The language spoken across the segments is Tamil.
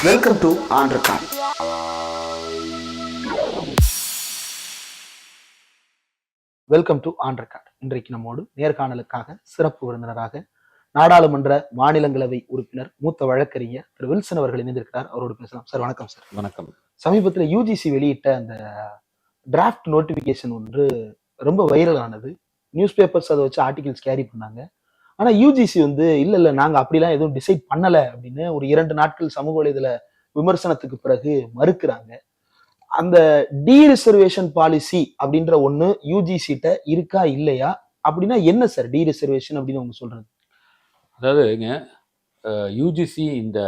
வெல்கம் டு ஆண்டர்கான். வெல்கம் டு ஆண்டர்கான். இன்றைக்கு நம்மோடு நேர்காணலுக்காக சிறப்பு விருந்தினராக நாடாளுமன்ற மாநிலங்களவை உறுப்பினர் மூத்த வழக்கறிஞர் திரு வில்சன் அவர்கள் இணைந்திருக்கிறார். அவரோடு பேசலாம். சார் வணக்கம். சார் வணக்கம். சமீபத்தில் யூஜிசி வெளியிட்ட அந்த டிராஃப்ட் நோட்டிபிகேஷன் ஒன்று ரொம்ப வைரல் ஆனது. நியூஸ் பேப்பர்ஸ் அதை வச்சு ஆர்டிகல்ஸ் கேரி பண்ணாங்க. ஆனா யூஜிசி இல்ல நாங்க அப்படிலாம் எதுவும் டிசைட் பண்ணல அப்படின்னு ஒரு 2 நாட்கள் சமூக வலைதள விமர்சனத்துக்கு பிறகு மறுக்கிறாங்க. அந்த டீரிசர்வேஷன் பாலிசி அப்படின்ற ஒண்ணு யூஜிசிட்ட இருக்கா இல்லையா, அப்படின்னா என்ன சார் டீரிசர்வேஷன் அப்படின்னு அவங்க சொல்றது? அதாவதுங்க, யூஜிசி இந்த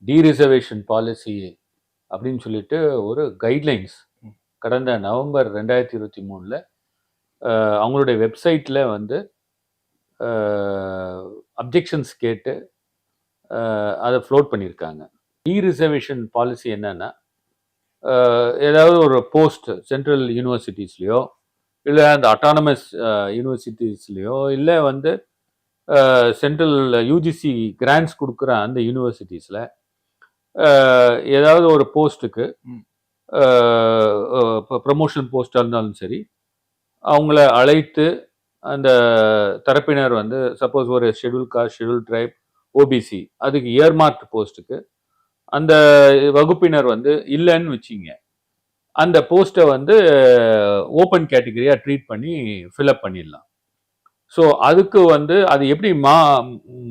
டீரிசர்வேஷன் பாலிசி அப்படின்னு சொல்லிட்டு ஒரு கைட்லைன்ஸ் கடந்த நவம்பர் 2023 அவங்களுடைய வெப்சைட்டில் அப்ஜெக்ஷன்ஸ் கேட்டு அதை ஃப்ளோட் பண்ணியிருக்காங்க. டீரிசர்வேஷன் பாலிசி என்னன்னா, ஏதாவது ஒரு போஸ்ட் சென்ட்ரல் யூனிவர்சிட்டிஸ்லையோ இல்லை அந்த அட்டானமஸ் யூனிவர்சிட்டிஸ்லையோ இல்லை சென்ட்ரல் யூஜிசி கிராண்ட்ஸ் கொடுக்குற அந்த யூனிவர்சிட்டிஸில் ஏதாவது ஒரு போஸ்ட்டுக்கு ப்ரமோஷன் போஸ்டாக இருந்தாலும் சரி, அவங்கள அழைத்து அந்த தரப்பினர் சப்போஸ் ஒரு schedule caste, schedule try, OBC அதுக்கு இயர்மார்க் போஸ்ட்டுக்கு அந்த வகுப்பினர் இல்லைன்னு வச்சிங்க, அந்த போஸ்ட்டை ஓப்பன் கேட்டகரியாக ட்ரீட் பண்ணி ஃபில்அப் பண்ணிடலாம். ஸோ அதுக்கு அது எப்படி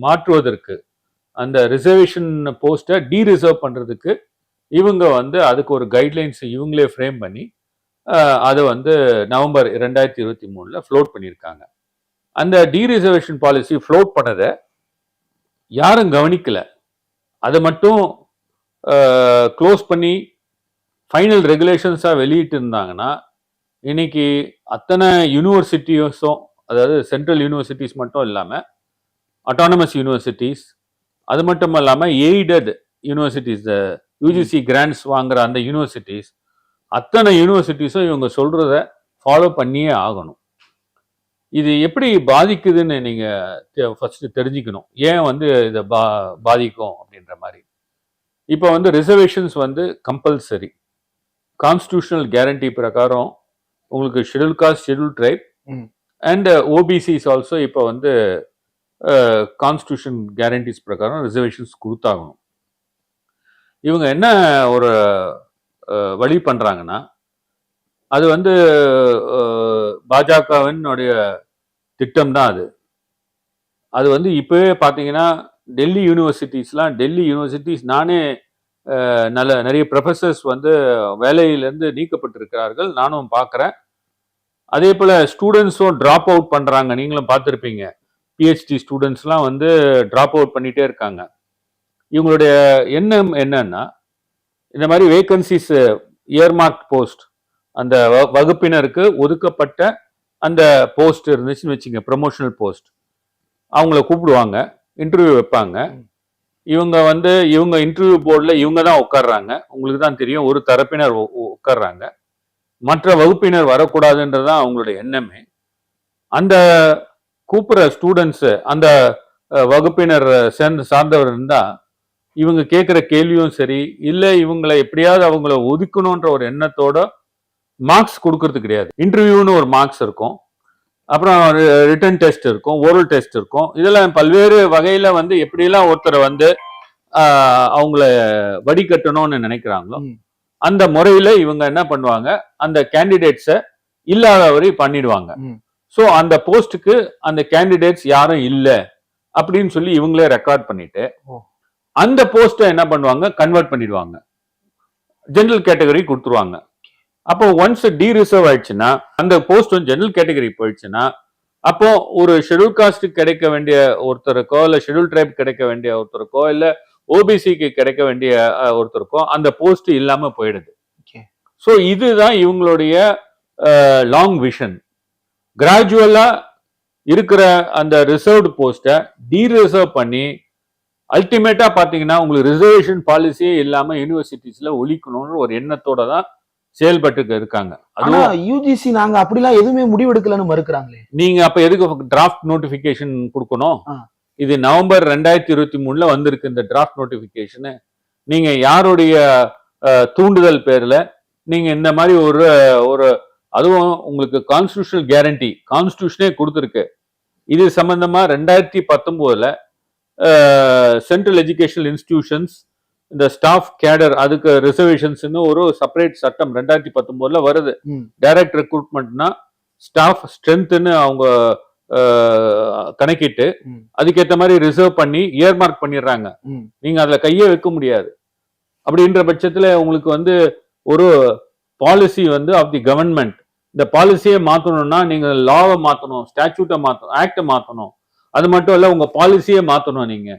மாற்றுவதற்கு, அந்த ரிசர்வேஷன் போஸ்ட்டை டீரிசர்வ் பண்ணுறதுக்கு இவங்க அதுக்கு ஒரு கைட்லைன்ஸ் இவங்களே ஃப்ரேம் பண்ணி அதை நவம்பர் 2023 ஃப்ளோட் பண்ணியிருக்காங்க. அந்த டீரிசர்வேஷன் பாலிசி ஃப்ளோட் பண்ணதை யாரும் கவனிக்கல. அதை மட்டும் க்ளோஸ் பண்ணி ஃபைனல் ரெகுலேஷன்ஸாக வெளியிட்டு இருந்தாங்கன்னா இன்னைக்கு அத்தனை யூனிவர்சிட்டிஸும், அதாவது சென்ட்ரல் யூனிவர்சிட்டிஸ் மட்டும் இல்லாமல் அட்டானமஸ் யூனிவர்சிட்டிஸ், அது மட்டும் இல்லாமல் எய்டட் யூனிவர்சிட்டிஸ், யூஜிசி கிராண்ட்ஸ் வாங்குற அந்த யூனிவர்சிட்டிஸ், அத்தனை யூனிவர்சிட்டிஸும் இவங்க சொல்கிறத ஃபாலோ பண்ணியே ஆகணும். இது எப்படி பாதிக்குதுன்னு நீங்கள் ஃபஸ்ட்டு தெரிஞ்சுக்கணும். ஏன் இதை பாதிக்கும் அப்படின்ற மாதிரி. இப்போ ரிசர்வேஷன்ஸ் கம்பல்சரி கான்ஸ்டியூஷனல் கேரண்டி பிரகாரம் உங்களுக்கு schedule caste, schedule try and OBCs also இப்போ கான்ஸ்டியூஷன் கேரண்டிஸ் பிரகாரம் ரிசர்வேஷன்ஸ் கொடுத்தாகணும். இவங்க என்ன ஒரு வழி பண்ணுறாங்கன்னா, அது பாஜகவினுடைய திட்டம் தான். அது இப்போவே பார்த்தீங்கன்னா டெல்லி யூனிவர்சிட்டிஸ் நானே நிறைய ப்ரொஃபஸர்ஸ் வேலையிலேருந்து நீக்கப்பட்டிருக்கிறார்கள், நானும் பார்க்குறேன். அதே போல் ஸ்டூடெண்ட்ஸும் ட்ராப் அவுட் பண்ணுறாங்க. நீங்களும் பார்த்துருப்பீங்க, பிஹெச்டி ஸ்டூடெண்ட்ஸ்லாம் ட்ராப் அவுட் பண்ணிகிட்டே இருக்காங்க. இவங்களுடைய எண்ணம் என்னன்னா, இந்த மாதிரி வேகன்சிஸ் இயர்மார்க் போஸ்ட், அந்த வகுப்பினருக்கு ஒதுக்கப்பட்ட அந்த போஸ்ட் இருந்துச்சுன்னு வச்சுங்க, ப்ரமோஷனல் போஸ்ட், அவங்கள கூப்பிடுவாங்க, இன்டர்வியூ வைப்பாங்க. இவங்க இவங்க இன்டர்வியூ போர்டில் இவங்க தான் உட்கார்றாங்க. உங்களுக்கு தான் தெரியும், ஒரு தரப்பினர் உட்கார்றாங்க, மற்ற வகுப்பினர் வரக்கூடாதுன்றதுதான் அவங்களுடைய எண்ணமே. அந்த கூப்பிட்ற ஸ்டூடெண்ட்ஸு அந்த வகுப்பினர் சார்ந்தவர் இருந்தால் இவங்க கேட்குற கேள்வியும் சரி, இல்லை இவங்களை எப்படியாவது அவங்கள ஒதுக்கணுன்ற ஒரு எண்ணத்தோட மார்க்ஸ் கொடுக்கறது கிடையாது. இன்டர்வியூன்னு ஒரு மார்க்ஸ் இருக்கும், அப்புறம் ரிட்டன் டெஸ்ட் இருக்கும், ஓரல் டெஸ்ட் இருக்கும். இதெல்லாம் பல்வேறு வகையில் எப்படியெல்லாம் ஒருத்தரை அவங்கள வடிகட்டணும்னு நினைக்கிறாங்களோ அந்த முறையில் இவங்க என்ன பண்ணுவாங்க, அந்த கேண்டிடேட்ஸை இல்லாதவரை பண்ணிடுவாங்க. ஸோ அந்த போஸ்ட்டுக்கு அந்த கேண்டிடேட்ஸ் யாரும் இல்லை அப்படின்னு சொல்லி இவங்களே ரெக்கார்ட் பண்ணிட்டு அந்த போஸ்ட்டை என்ன பண்ணுவாங்க, கன்வெர்ட் பண்ணிடுவாங்க, ஜெனரல் கேட்டகரி கொடுத்துருவாங்க. அப்போ ஒன்ஸ் டீரிசர்வ் ஆயிடுச்சுன்னா, அந்த போஸ்ட் ஜெனரல் கேட்டகரி போயிடுச்சுன்னா, அப்போ ஒரு ஷெட்யூல் காஸ்ட் கிடைக்க வேண்டிய ஒருத்தருக்கோ, இல்லை ஷெட்யூல் ட்ரைப் கிடைக்க வேண்டிய ஒருத்தருக்கோ, இல்லை ஓபிசிக்கு கிடைக்க வேண்டிய ஒருத்தருக்கோ அந்த போஸ்ட் இல்லாம போயிடுது. ஸோ இதுதான் இவங்களுடைய லாங் விஷன். கிராஜுவலா இருக்கிற அந்த ரிசர்வ்டு போஸ்ட்டை டீரிசர்வ் பண்ணி அல்டிமேட்டா பாத்தீங்கன்னா உங்களுக்கு ரிசர்வேஷன் பாலிசியே இல்லாம யூனிவர்சிட்டிஸ்ல ஒழிக்கணும்னு ஒரு எண்ணத்தோட தான் செயல்பட்டு இருக்காங்க. ஆனா யூஜிசி நாங்க அப்படிலாம் எதுவுமே முடிவெடுக்கலன்னு மறுக்கிறாங்களே. நீங்க அப்ப எதுக்கு டிராஃப்ட் நோட்டிபிகேஷன் கொடுக்கணும்? இது நவம்பர் 2023 வந்திருக்கு இந்த டிராஃப்ட் நோட்டிபிகேஷன். நீங்க யாருடைய தூண்டுதல் பேர்ல நீங்க இந்த மாதிரி ஒரு ஒரு அதுவும் உங்களுக்கு கான்ஸ்டிடியூஷனல் கேரண்டி கான்ஸ்டிடியூஷனே கொடுத்துருக்கு. இது சம்பந்தமா 2019 சென்ட்ரல் எஜுகேஷனல் இன்ஸ்டிடியூஷன்ஸ் இந்த ஸ்டாஃப் கேடர் அதுக்கு ரிசர்வேஷன்ஸ் ஒரு செப்பரேட் சட்டம் 2019 வருது. டைரக்ட் ரெக்ரூட்மெண்ட்னா ஸ்டாஃப் ஸ்ட்ரென்த்னு அவங்க கணக்கிட்டு அதுக்கேற்ற மாதிரி ரிசர்வ் பண்ணி இயர்மார்க் பண்ணிடுறாங்க. நீங்க அதுல கையே வைக்க முடியாது. அப்படின்ற பட்சத்துல உங்களுக்கு ஒரு பாலிசி ஆஃப் தி கவர்மெண்ட், இந்த பாலிசியை மாத்தணும்னா நீங்க லாவை மாத்தணும், ஸ்டாச்சூட்டை மாத்தணும், ஆக்டை மாத்தணும். அது மட்டும் இல்ல உங்க பாலிசியை மாத்தணும் நீங்க.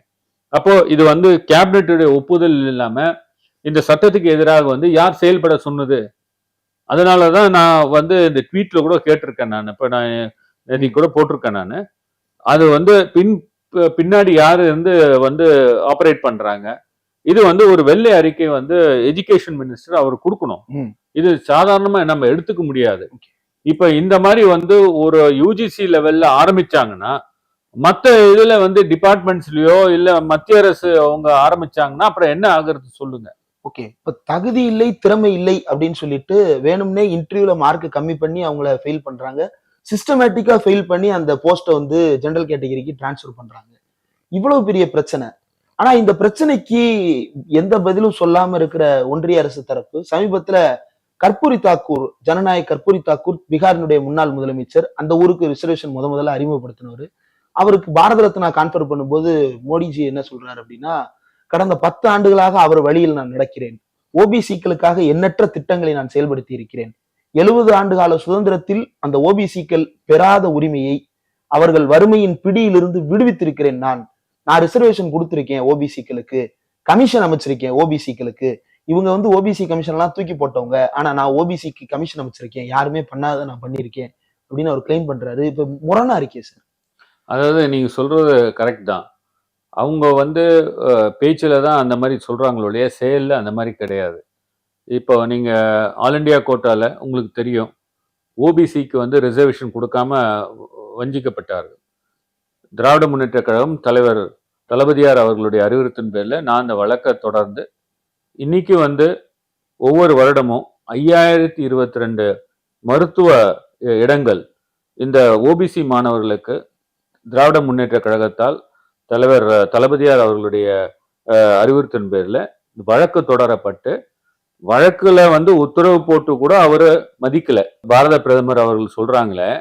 அப்போ இது கேபினெட்டுடைய ஒப்புதல் இல்லாம இந்த சட்டத்துக்கு எதிராக யார் செயல்பட சொன்னது? அதனாலதான் நான் இந்த ட்வீட்ல கூட கேட்டிருக்கேன். நான் இப்ப நான் நேற்று கூட போட்டிருக்கேன். நான் அது பின்னாடி யாரு ஆபரேட் பண்றாங்க. இது ஒரு வெள்ளை அறிக்கை எஜுகேஷன் மினிஸ்டர் அவர் கொடுக்கணும். இது சாதாரணமா நம்ம எடுத்துக்க முடியாது. இப்ப இந்த மாதிரி ஒரு யூஜிசி லெவல்ல ஆரம்பிச்சாங்கன்னா மத்த இதுல டிபார்ட்மெண்ட்ஸ்லயோ இல்ல மத்திய அரசு அவங்க ஆரம்பிச்சாங்கன்னா அப்புறம் என்ன ஆகுறது சொல்லுங்க. ஓகே, இப்ப தகுதி இல்லை திறமை இல்லை அப்படின்னு சொல்லிட்டு வேணும்னே இன்டர்வியூல மார்க் கம்மி பண்ணி அவங்கள ஃபெயில் பண்றாங்க. சிஸ்டமேட்டிக்கா ஃபெயில் பண்ணி அந்த போஸ்ட்டை ஜெனரல் கேட்டகரிக்கு டிரான்ஸ்ஃபர் பண்றாங்க. இவ்வளவு பெரிய பிரச்சனை. ஆனா இந்த பிரச்சனைக்கு எந்த பதிலும் சொல்லாம இருக்கிற ஒன்றிய அரசு தரப்பு சமீபத்துல கற்பூரி தாக்கூர், ஜனநாயக் கற்பூரி தாக்கூர், பீகாரினுடைய முன்னாள் முதலமைச்சர், அந்த ஊருக்கு ரிசர்வேஷன் முதல்ல அறிமுகப்படுத்தினவர். அவருக்கு பாரத ரத்னா கான்ஃபர் பண்ணும்போது மோடிஜி என்ன சொல்றாரு அப்படின்னா, கடந்த 10 ஆண்டுகளாக அவர் வழியில் நான் நடக்கிறேன். ஓபிசிக்களுக்காக எண்ணற்ற திட்டங்களை நான் செயல்படுத்தி இருக்கிறேன். 70 ஆண்டு கால சுதந்திரத்தில் அந்த ஓபிசிக்கள் பெறாத உரிமையை அவர்கள் வறுமையின் பிடியிலிருந்து விடுவித்திருக்கிறேன். நான் ரிசர்வேஷன் கொடுத்திருக்கேன் ஓபிசிக்களுக்கு, கமிஷன் அமைச்சிருக்கேன் ஓபிசிக்களுக்கு. இவங்க ஓபிசி கமிஷன் எல்லாம் தூக்கி போட்டவங்க, ஆனா நான் ஓபிசிக்கு கமிஷன் அமைச்சிருக்கேன், யாருமே பண்ணாத நான் பண்ணியிருக்கேன் அப்படின்னு அவர் கிளைம் பண்றாரு. இப்ப முரணா இருக்கே சார். அதாவது நீங்க சொல்றது கரெக்ட் தான். அவங்க பேச்சுல தான் அந்த மாதிரி சொல்றாங்களோடைய செயல்ல அந்த மாதிரி கிடையாது. இப்போ நீங்க ஆல் இண்டியா கோட்டால உங்களுக்கு தெரியும் ஓபிசிக்கு ரிசர்வேஷன் கொடுக்காம வஞ்சிக்கப்பட்டார்கள். திராவிட முன்னேற்ற கழகம் தலைவர் தளபதியார் அவர்களுடைய அறிவுறுத்தின் பேர்ல நான் அந்த வழக்கை தொடர்ந்து இன்னைக்கு ஒவ்வொரு வருடமும் 5022 மருத்துவ இடங்கள் இந்த ஓபிசி மாணவர்களுக்கு திராவிட முன்னேற்ற கழகத்தால் தலைவர் தளபதியார் அவர்களுடைய அறிவுறுத்தின் பேர்ல வழக்கு தொடரப்பட்டு வழக்குல உத்தரவு போட்டு கூட அவரு மதிக்கல. பாரத பிரதமர் அவர்கள் சொல்றாங்களே,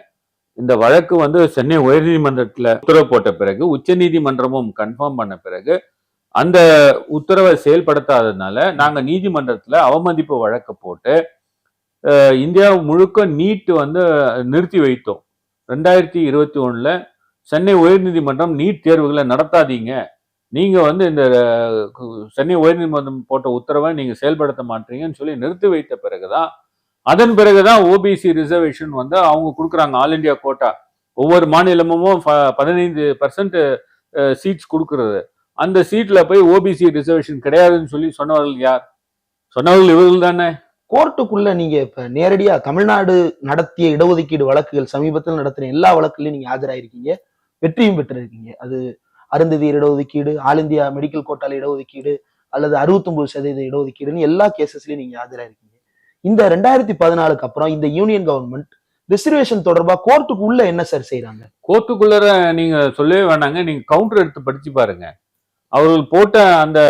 இந்த வழக்கு சென்னை உயர்நீதிமன்றத்துல உத்தரவு போட்ட பிறகு உச்ச நீதிமன்றமும் கன்ஃபார்ம் பண்ண பிறகு அந்த உத்தரவை செயல்படுத்தாததுனால நாங்க நீதிமன்றத்துல அவமதிப்பு வழக்கு போட்டு இந்தியா முழுக்க நீட் நிறுத்தி வைத்தோம். 2021 சென்னை உயர்நீதிமன்றம் நீட் தேர்வுகளை நடத்தாதீங்க, நீங்க இந்த சென்னை உயர்நீதிமன்றம் போட்ட உத்தரவை நீங்க செயல்படுத்த மாட்டீங்கன்னு சொல்லி நிறுத்தி வைத்த பிறகுதான் அதன் பிறகுதான் ஓபிசி ரிசர்வேஷன் அவங்க கொடுக்குறாங்க. ஆல் இண்டியா கோட்டா ஒவ்வொரு மாநிலமும் 15% சீட்ஸ் கொடுக்கறது. அந்த சீட்ல போய் ஓபிசி ரிசர்வேஷன் கிடையாதுன்னு சொல்லி சொன்னவர்கள் யார்? சொன்னவர்கள் இவர்கள் தானே. கோர்ட்டுக்குள்ள நீங்க இப்ப நேரடியா தமிழ்நாடு நடத்திய இடஒதுக்கீடு வழக்குகள், சமீபத்தில் நடத்தின எல்லா வழக்குலையும் நீங்க ஆஜராயிருக்கீங்க, வெற்றியும் பெற்றிருக்கீங்க. அது அருந்ததியர் இடஒதுக்கீடு, ஆல் இந்தியா மெடிக்கல் கோட்டால இடஒதுக்கீடு, அல்லது 69% இடஒதுக்கீடுன்னு எல்லா கேசஸ்லயும் நீங்க ஆஜராயிருக்கீங்க. இந்த 2014க்கு அப்புறம் இந்த யூனியன் கவர்மெண்ட் ரிசர்வேஷன் தொடர்பா கோர்ட்டுக்கு உள்ள என்ன சார் செய்யறாங்க? கோர்ட்டுக்குள்ள நீங்க சொல்லவே வேணாங்க, நீங்க கவுண்டர் எடுத்து படிச்சு பாருங்க. அவர்கள் போட்ட அந்த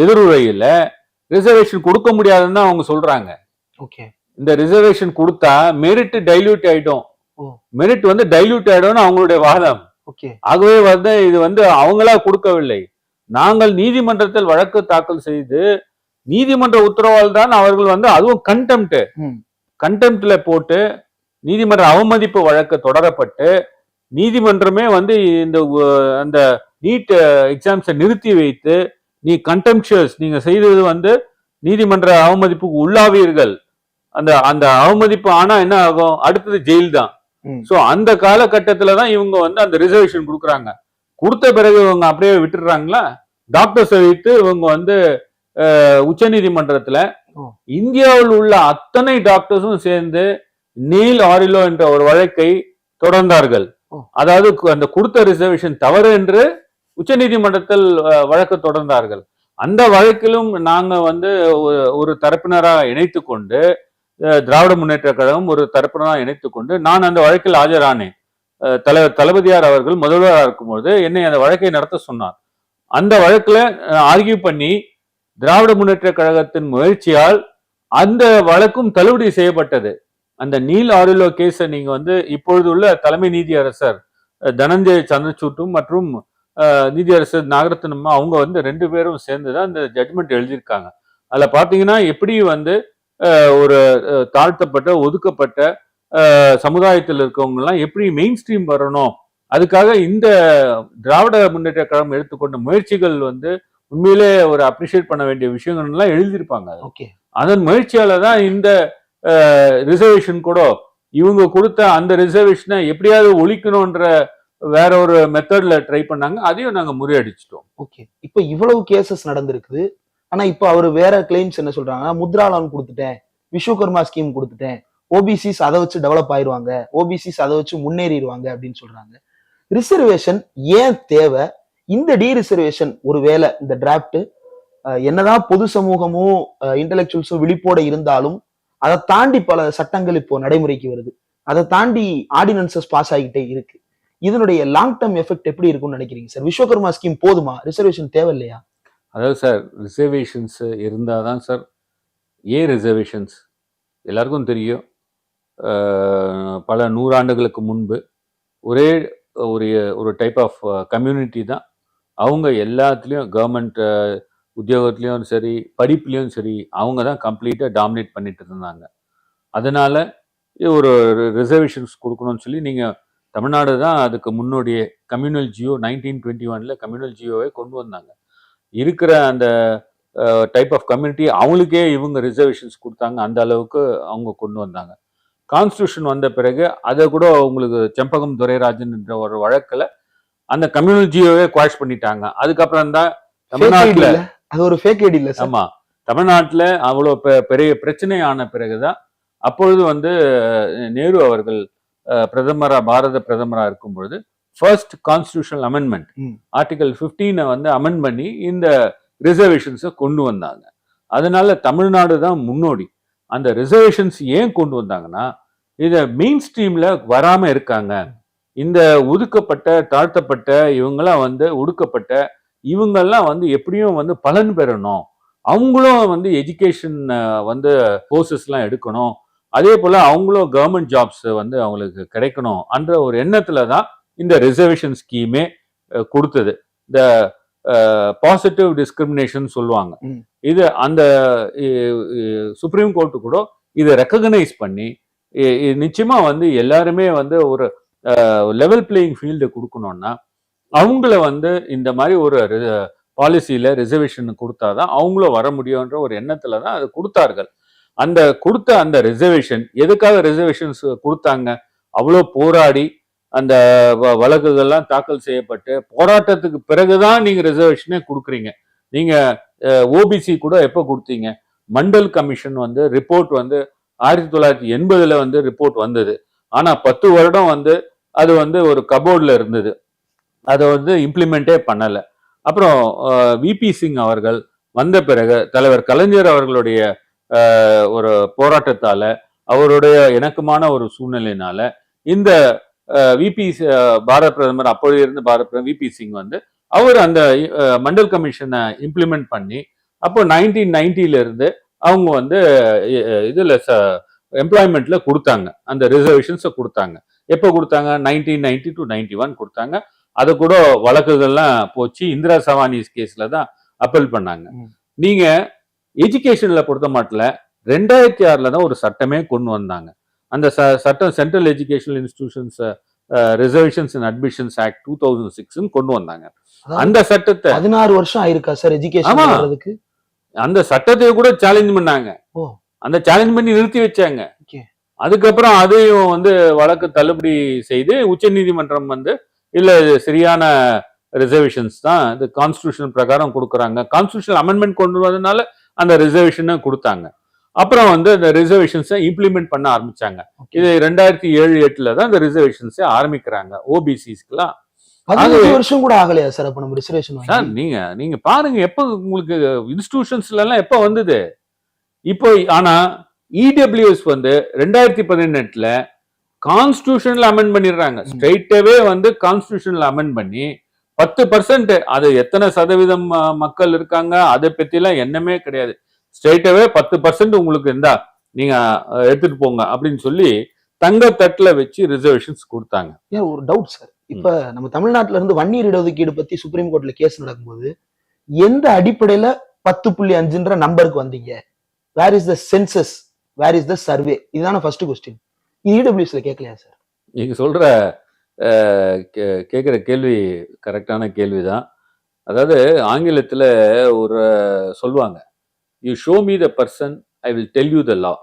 எதிர்வுரையில ரிசர்வேஷன் கொடுக்க முடியாதுன்னு அவங்க சொல்றாங்க. ஓகே, இந்த ரிசர்வேஷன் கொடுத்தா மெரிட் டைல்யூட் ஆயிடும், மெரிட் டைல்யூட் ஆயிடும்னு அவங்களுடைய வாதம். ஓகே, ஆகவே இது அவங்களா கொடுக்கவில்லை. நாங்கள் நீதிமன்றத்தில் வழக்கு தாக்கல் செய்து நீதிமன்ற உத்தரவால் தான் அவர்கள் அதுவும் கண்டெம்ட்ல போட்டு நீதிமன்ற அவமதிப்பு வழக்கு தொடரப்பட்டு நீதிமன்றமே இந்த அந்த நீட் எக்ஸாம்ஸை நிறுத்தி வைத்து நீ கண்டெம்ப்ஷியஸ், நீங்க செய்தது நீதிமன்ற அவமதிப்புக்கு உள்ளாவீர்கள், அந்த அவமதிப்பு ஆனா என்ன ஆகும், அடுத்தது ஜெயில் தான். சோ அந்த காலகட்டத்துலதான் இவங்க அந்த ரிசர்வேஷன் கொடுக்குறாங்க. கொடுத்த பிறகு இவங்க அப்படியே விட்டுடுறாங்களா? டாக்டர்ஸை வைத்து இவங்க உச்ச நீதிமன்றத்துல இந்தியாவில் உள்ள அத்தனை டாக்டர்ஸும் சேர்ந்து நீல் ஆரிலோ என்ற ஒரு வழக்கை தொடர்ந்தார்கள். அதாவது அந்த கொடுத்த ரிசர்வேஷன் தவறு என்று உச்ச நீதிமன்றத்தில் வழக்கு தொடர்ந்தார்கள். அந்த வழக்கிலும் நாங்க வந்து ஒரு தரப்பினராக இணைத்து கொண்டு திராவிட முன்னேற்ற கழகம் ஒரு தரப்பினராக இணைத்து கொண்டு நான் அந்த வழக்கில் ஆஜரானேன். தலைவர் தளபதியார் அவர்கள் முதல்வராக இருக்கும்போது என்னை அந்த வழக்கை நடத்த சொன்னார். அந்த வழக்குல ஆர்கியூ பண்ணி திராவிட முன்னேற்ற கழகத்தின் முயற்சியால் அந்த வழக்கும் தள்ளுபடி செய்யப்பட்டது. அந்த நீல் ஆரிலோ கேஸை நீங்க வந்து இப்பொழுது உள்ள தலைமை நீதியரசர் தனஞ்சய சந்திரசூட்டும் மற்றும் நீதியரசர் நாகரத்னம்மா அவங்க வந்து 2 பேரும் சேர்ந்துதான் இந்த ஜட்மெண்ட் எழுதியிருக்காங்க. அதுல பாத்தீங்கன்னா எப்படி வந்து ஒரு தாழ்த்தப்பட்ட ஒதுக்கப்பட்ட சமுதாயத்தில் இருக்கவங்க எல்லாம் எப்படி மெயின் ஸ்ட்ரீம் வரணும், அதுக்காக இந்த திராவிட முன்னேற்ற கழகம் எடுத்துக்கொண்ட முயற்சிகள் வந்து உண்மையிலே ஒரு அப்ரிஷியேட் பண்ண வேண்டிய விஷயங்கள் எல்லாம் எழுதியிருப்பாங்க. அதன் முயற்சியால தான் இந்த ரிசர்வேஷன் கூட இவங்க கொடுத்த அந்த ரிசர்வேஷனை எப்படியாவது ஒழிக்கணும்ன்ற வேற ஒரு மெத்தட்ல ட்ரை பண்ணாங்க. அதையும் நாங்க முறியடிச்சிட்டோம். ஓகே, இப்ப இவ்வளவு கேசஸ் நடந்திருக்குது. ஆனா இப்ப அவரு வேற கிளைம்ஸ் என்ன சொல்றாங்கன்னா, முத்ரா லோன் கொடுத்துட்டேன், விஸ்வகர்மா ஸ்கீம் கொடுத்துட்டேன், ஓபிசிஸ் அதை வச்சு டெவலப் ஆயிருவாங்க, ஓபிசிஸ் அதை வச்சு முன்னேறிடுவாங்க அப்படின்னு சொல்றாங்க. ரிசர்வேஷன் ஏன் தேவை? இந்த டி ரிசர்வேஷன் ஒருவேளை இந்த டிராப்ட் என்னதான் பொது சமூகமும் இன்டெலெக்சுவல்ஸும் விழிப்போட இருந்தாலும் அதை தாண்டி பல சட்டங்கள் இப்போ நடைமுறைக்கு வருது. அதை தாண்டி ஆர்டினன்சஸ் பாஸ் ஆகிட்டே இருக்கு. இதனுடைய லாங் டேர்ம் எஃபெக்ட் எப்படி இருக்கும்னு நினைக்கிறீங்க சார்? விஸ்வகர்மா ஸ்கீம் போதுமா? ரிசர்வேஷன் தேவை இல்லையா? அதாவது சார், ரிசர்வேஷன்ஸ் இருந்தாதான் சார். ஏன் ரிசர்வேஷன்ஸ் எல்லாருக்கும் தெரியும். பல நூறாண்டுகளுக்கு முன்பு ஒரே ஒரு டைப் ஆஃப் கம்யூனிட்டி தான். அவங்க எல்லாத்துலேயும் கவர்மெண்ட் உத்தியோகத்துலேயும் சரி, படிப்புலேயும் சரி, அவங்க தான் கம்ப்ளீட்டாக டாமினேட் பண்ணிட்டு இருந்தாங்க. அதனால ஒரு ரிசர்வேஷன்ஸ் கொடுக்கணும்னு சொல்லி நீங்கள் தமிழ்நாடு தான் அதுக்கு முன்னோடியே கம்யூனல் ஜியோ 1921 கம்யூனல் ஜியோவை கொண்டு வந்தாங்க. இருக்கிற அந்த டைப் ஆஃப் கம்யூனிட்டி அவங்களுக்கே இவங்க ரிசர்வேஷன்ஸ் கொடுத்தாங்க. அந்த அளவுக்கு அவங்க கொண்டு வந்தாங்க. கான்ஸ்டியூஷன் வந்த பிறகு அதை கூட உங்களுக்கு செம்பகம் துரைராஜன் என்ற ஒரு வழக்கில் அந்த கம்யூனல் ஜியோவே குவாஷ் பண்ணிட்டாங்க. அதுக்கப்புறம் தான் தமிழ்நாட்டில் அது ஒரு ஃபேக் ஐடி இல்ல. ஆமா, தமிழ்நாட்டில் அவ்வளோ பெரிய பிரச்சனை ஆன பிறகுதான் அப்பொழுது வந்து நேரு அவர்கள் பாரத பிரதமரா இருக்கும் பொழுது ஃபர்ஸ்ட் கான்ஸ்டியூஷனல் அமெண்ட்மெண்ட் ஆர்டிகல் 15 வந்து அமெண்ட் பண்ணி இந்த ரிசர்வேஷன்ஸை கொண்டு வந்தாங்க. அதனால தமிழ்நாடு தான் முன்னோடி. அந்த ரிசர்வேஷன்ஸ் ஏன் கொண்டு வந்தாங்கன்னா, இதை மெயின் ஸ்ட்ரீம்ல வராம இருக்காங்க. இந்த ஒதுக்கப்பட்ட தாழ்த்தப்பட்ட இவங்கெல்லாம் வந்து ஒடுக்கப்பட்ட இவங்கெல்லாம் வந்து எப்படியும் வந்து பலன் பெறணும், அவங்களும் வந்து எஜுகேஷன் வந்து கோர்சஸ்லாம் எடுக்கணும், அதே போல அவங்களும் கவர்மெண்ட் ஜாப்ஸ் வந்து அவங்களுக்கு கிடைக்கணும் என்ற ஒரு எண்ணத்துல தான் இந்த ரிசர்வேஷன் ஸ்கீமே கொடுத்தது. இந்த பாசிட்டிவ் டிஸ்கிரிமினேஷன் சொல்லுவாங்க. இது அந்த சுப்ரீம் கோர்ட்டு கூட இதை ரெக்கக்னைஸ் பண்ணி நிச்சயமா வந்து எல்லாருமே வந்து ஒரு லெவல் பிளேயிங் ஃபீல்டு கொடுக்கணும்னா அவங்கள வந்து இந்த மாதிரி ஒரு பாலிசியில ரிசர்வேஷன் கொடுத்தாதான் அவங்களும் வர முடியும்ன்ற ஒரு எண்ணத்துல தான் அது கொடுத்தார்கள். அந்த கொடுத்த அந்த ரிசர்வேஷன் எதுக்காக ரிசர்வேஷன்ஸ் கொடுத்தாங்க? அவ்வளோ போராடி அந்த வழக்குகள்லாம் தாக்கல் செய்யப்பட்டு போராட்டத்துக்கு பிறகுதான் நீங்க ரிசர்வேஷனே கொடுக்குறீங்க. நீங்க ஓபிசி கூட எப்போ கொடுத்தீங்க? மண்டல் கமிஷன் வந்து ரிப்போர்ட் வந்து 1980 வந்து ரிப்போர்ட் வந்தது. ஆனா 10 வருடம் வந்து அது வந்து ஒரு கபோர்ட்ல இருந்தது. அதை வந்து இம்ப்ளிமெண்டே பண்ணல. அப்புறம் விபி சிங் அவர்கள் வந்த பிறகு தலைவர் கலைஞர் அவர்களுடைய ஒரு போராட்டத்தால, அவருடைய இணக்கமான ஒரு சூழ்நிலையினால இந்த பாரத பிரதமர் அப்பொழுது இருந்து பாரத பிரதமர் விபி சிங் வந்து அவர் அந்த மண்டல் கமிஷனை இம்ப்ளிமெண்ட் பண்ணி அப்போ 1990 இருந்து அவங்க வந்து இதுல எம்ப்ளாய்மெண்ட்ல கொடுத்தாங்க. அந்த ரிசர்வேஷன்ஸை கொடுத்தாங்க. எப்போ கொடுத்தாங்க? 1990 to 91 கொடுத்தாங்க. அதை கூட வழக்குகள்லாம் போச்சு. இந்திரா சவானிஸ் கேஸ்ல தான் அப்பீல் பண்ணாங்க. நீங்க எஜுகேஷன்ல பொறுத்த மாட்டில் 2006 தான் ஒரு சட்டமே கொண்டு வந்தாங்க. அந்த சட்டம் central educational institutions reservations and admissions act 2006 கொண்டு வந்தாங்க. அந்த சட்டத்தை 16 வருஷம் ஆயிருக்கா சார் எஜுகேஷன் வர்றதுக்கு? அந்த சட்டத்தை கூட சேலஞ்ச் பண்ணாங்க. அந்த சேலஞ்ச் பண்ணி நிறுத்தி வச்சாங்க. அதுக்கப்புறம் அதையும் வந்து வழக்கு தள்ளுபடி செய்து உச்ச நீதிமன்றம் வந்து இல்ல சரியான ரிசர்வேஷன்ஸ் தான் இது கான்ஸ்டியூஷன் பிரகாரம் கொடுக்குறாங்க, கான்ஸ்டியூஷனல் அமெண்ட்மெண்ட் கொண்டு வந்ததுனால அந்த ரிசர்வேஷனை கொடுத்தாங்க. அப்புறம் வந்து அந்த ரிசர்வேஷன்ஸை இம்ப்ளிமெண்ட் பண்ண ஆரம்பிச்சாங்க. இது 2007-8 தான் இந்த ரிசர்வேஷன்ஸை ஆரம்பிக்கிறாங்க ஓபிசிஸ்க்குலாம். 15 வருஷம் கூட ஆகலையா சார் அப்ப நம்ம ரிசர்வேஷன் சார் வாங்கி? நீங்க பாருங்க எப்ப உங்களுக்கு இன்ஸ்டிடியூஷன்ஸ்ல எல்லாம் எப்ப வந்தது இப்போ. ஆனா இடபிள்யூஎஸ் வந்து 2018 கான்ஸ்டிடியூஷன்ல அமெண்ட் பண்ணிடுறாங்க. ஸ்ட்ரெயிட்டாவே வந்து கான்ஸ்டிடியூஷன்ல அமெண்ட் பண்ணி 10%, அது எத்தனை சதவீதம் மக்கள் இருக்காங்க அதை பத்தி எல்லாம் எண்ணமே கிடையாது. ஸ்ட்ரெயிட்டாவே 10% உங்களுக்கு இருந்தா நீங்க எடுத்துட்டு போங்க அப்படின்னு சொல்லி தங்க தட்டுல வச்சு ரிசர்வேஷன்ஸ் கொடுத்தாங்க. ஏன் ஒரு டவுட் சார், இப்ப நம்ம தமிழ்நாட்டுல இருந்து வன்னியர் இடஒதுக்கீடு பத்தி சுப்ரீம் கோர்ட்ல கேஸ் நடக்கும்போது எந்த அடிப்படையில 10.5ன்ற நம்பருக்கு வந்தீங்க? Where is the census, where is the survey? இதுதான ஃபர்ஸ்ட் கொஸ்டின். இடபிள்யூஎஸ்ல கேட்கலையா சார்? நீங்க சொல்ற கேட்குற கேள்வி கரெக்டான கேள்விதான். அதாவது ஆங்கிலத்துல ஒரு சொல்லுவாங்க, you show me the person, I will tell you the law.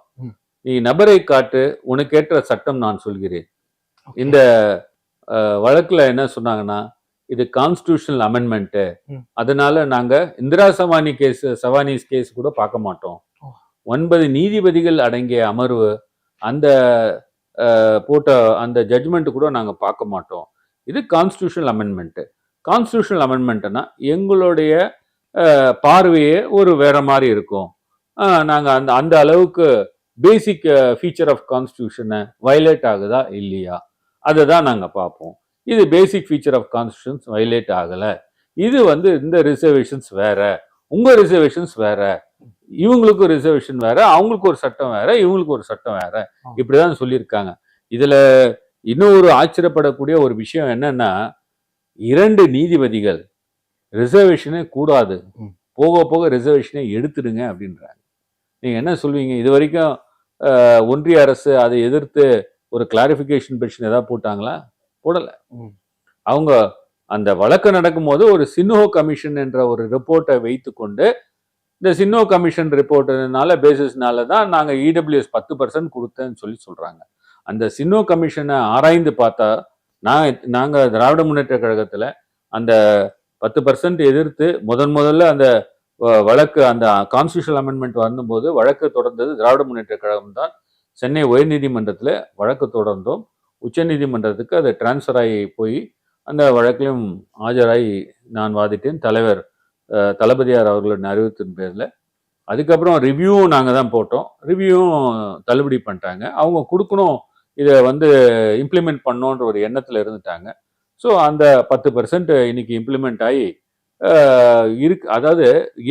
நீ நபரை காட்டு, உனக்கேற்ற சட்டம் நான் சொல்கிறேன். இந்த வழக்குல என்ன சொன்னாங்கன்னா, இது கான்ஸ்டிடியூஷனல் அமெண்ட்மெண்ட், அதனால நாங்க இந்திரா சவானிஸ் கேஸ் கூட பார்க்க மாட்டோம். 9 நீதிபதிகள் அடங்கிய அமர்வு அந்த போட்ட அந்த ஜட்ஜ்மெண்ட் கூட நாங்க பார்க்க மாட்டோம். இது கான்ஸ்டிடியூஷனல் அமெண்ட்மெண்ட். கான்ஸ்டிடியூஷனல் அமெண்ட்மெண்ட்னா எங்களுடைய பார்வையே ஒரு வேற மாதிரி இருக்கும். நாங்க அந்த அந்த அளவுக்கு பேசிக் ஃபீச்சர் ஆஃப் கான்ஸ்டிடியூஷனை வயலேட் ஆகுதா இல்லையா அதை தான் நாங்க பார்ப்போம். இது பேசிக் ஃபீச்சர் ஆஃப் கான்ஸ்டிடியூஷன்ஸ் வயலேட் ஆகல, இது வந்து இந்த ரிசர்வேஷன்ஸ் வேற, உங்க ரிசர்வேஷன்ஸ் வேற, இவங்களுக்கு ரிசர்வேஷன் வேற, அவங்களுக்கு ஒரு சட்டம் வேற, இவங்களுக்கு ஒரு சட்டம் வேற, இப்படிதான் சொல்லியிருக்காங்க. இதுல இன்னும் ஒரு ஆச்சரியப்படக்கூடிய ஒரு விஷயம் என்னன்னா, 2 நீதிபதிகள் ரிசர்வேஷனே கூடாது, போக போக ரிசர்வேஷனை எடுத்துடுங்க அப்படின்றாங்க. நீங்க என்ன சொல்வீங்க? இது வரைக்கும் ஒன்றிய அரசு அதை எதிர்த்து ஒரு கிளாரிபிகேஷன் பெட்டிஷன் ஏதாவது போட்டாங்களா? போடல. அவங்க அந்த வழக்கு நடக்கும் போது ஒரு சின்ஹோ கமிஷன் என்ற ஒரு ரிப்போர்ட்டை வைத்து கொண்டு, இந்த சின்ஹோ கமிஷன் ரிப்போர்ட்னால பேசிஸ்னால தான் நாங்கள் இடபிள்யூஎஸ் 10% கொடுத்தேன்னு சொல்றாங்க. அந்த சின்ஹோ கமிஷனை ஆராய்ந்து பார்த்தா, நாங்கள் திராவிட முன்னேற்ற கழகத்தில் அந்த 10% எதிர்த்து முதல்ல அந்த வழக்கு, அந்த கான்ஸ்டிடியூஷனல் அமெண்ட்மெண்ட் வந்தபோது வழக்கு தொடர்ந்தது திராவிட முன்னேற்ற கழகம் தான். சென்னை உயர்நீதிமன்றத்தில் வழக்கு தொடர்ந்தோம். உச்ச நீதிமன்றத்துக்கு அது டிரான்ஸ்ஃபர் ஆகி போய் அந்த வழக்கிலும் ஆஜராகி நான் வாதிட்டேன், தலைவர் தளபதியார் அவர்களின் அறிவித்தின் பேரில். அதுக்கப்புறம் ரிவ்யூவும் நாங்கள் தான் போட்டோம். ரிவ்யூவும் தள்ளுபடி பண்ணிட்டாங்க. அவங்க கொடுக்கணும், இதை வந்து இம்ப்ளிமெண்ட் பண்ணோன்ற ஒரு எண்ணத்தில் இருந்துட்டாங்க. ஸோ அந்த 10% இன்னைக்கு இம்ப்ளிமெண்ட் ஆகி இருக்கு. அதாவது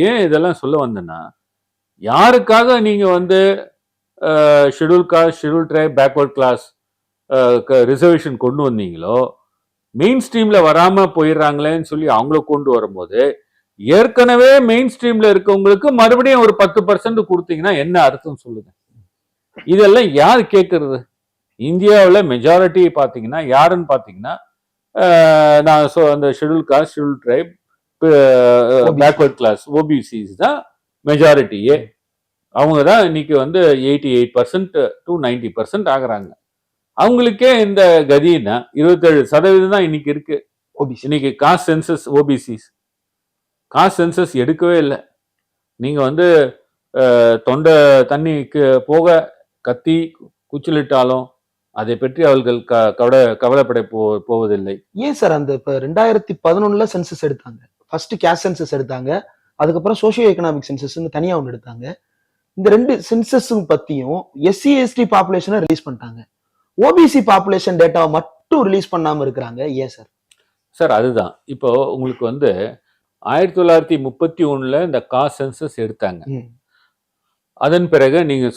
ஏன் இதெல்லாம் சொல்ல வந்தேன்னா, யாருக்காக நீங்க வந்து schedule caste, schedule tribe, backward class reservation கொண்டு வந்தீங்களோ, மெயின் ஸ்ட்ரீம்ல வராம போயிடுறாங்களேன்னு சொல்லி அவங்கள கொண்டு வரும்போது, ஏற்கனவே மெயின் ஸ்ட்ரீம்ல இருக்கவங்களுக்கு மறுபடியும் ஒரு 10% கொடுத்தீங்கன்னா என்ன அர்த்தம் சொல்லுங்க? இதெல்லாம் யார் கேட்கறது? இந்தியாவில் மெஜாரிட்டி பார்த்தீங்கன்னா யாருன்னு பார்த்தீங்கன்னா, நான் அந்த schedule caste, schedule tribe, backward class, OBCs தான் மெஜாரிட்டியே. அவங்க தான் இன்னைக்கு வந்து 88% to 90% ஆகுறாங்க. அவங்களுக்கே இந்த கதின்னா 27% தான் இன்னைக்கு இருக்கு. இன்னைக்கு caste census, OBCs caste census எடுக்கவே இல்லை. நீங்க வந்து தொண்டை தண்ணிக்கு போக கத்தி குச்சிலிட்டாலும் அதை பற்றி அவர்கள் கவலைப்பட போவதில்லை. ஏன் சார் அந்த இப்ப 2011 சென்சஸ் எடுத்தாங்க, ஃபர்ஸ்ட் கேஸ்ட் சென்சஸ் எடுத்தாங்க, அதுக்கப்புறம் சோசியோ எக்கனாமிக் சென்சஸ் தனியா ஒன்று எடுத்தாங்க. இந்த 2 சென்சஸ் பத்தியும் எஸ்சி எஸ்டி பாப்புலேஷனை ரிலீஸ் பண்ணிட்டாங்க, ஓபிசி பாப்புலேஷன் டேட்டாவை மட்டும் ரிலீஸ் பண்ணாம இருக்கிறாங்க. ஏன் சார்? சார் அதுதான் இப்போ உங்களுக்கு வந்து 1931 இந்த காஸ்ட் சென்சஸ் எடுத்தாங்க. அதன் பிறகு நீங்க